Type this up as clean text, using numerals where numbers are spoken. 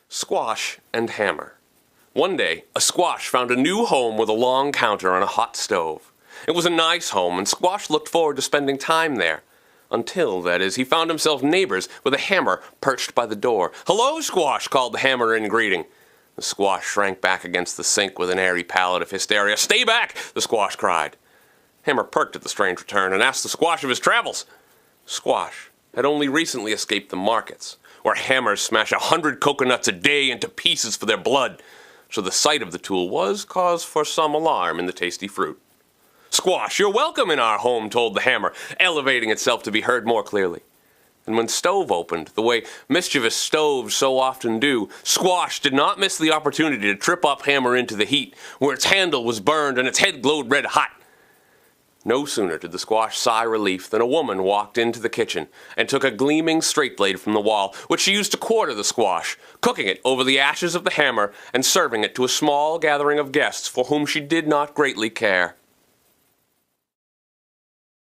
Squash and Hammer. One day, a squash found a new home with a long counter and a hot stove. It was a nice home, and Squash looked forward to spending time there. Until, that is, he found himself neighbors with a hammer perched by the door. "Hello, Squash!" called the hammer in greeting. The squash shrank back against the sink with an airy pallet of hysteria. "Stay back!" the squash cried. Hammer perked at the strange return and asked the squash of his travels. Squash had only recently escaped the markets, where hammers smash 100 coconuts a day into pieces for their blood, so the sight of the tool was cause for some alarm in the tasty fruit. "Squash, you're welcome in our home," told the hammer, elevating itself to be heard more clearly. And when Stove opened, the way mischievous stoves so often do, Squash did not miss the opportunity to trip up Hammer into the heat, where its handle was burned and its head glowed red hot. No sooner did the squash sigh relief than a woman walked into the kitchen and took a gleaming straight blade from the wall, which she used to quarter the squash, cooking it over the ashes of the hammer and serving it to a small gathering of guests for whom she did not greatly care.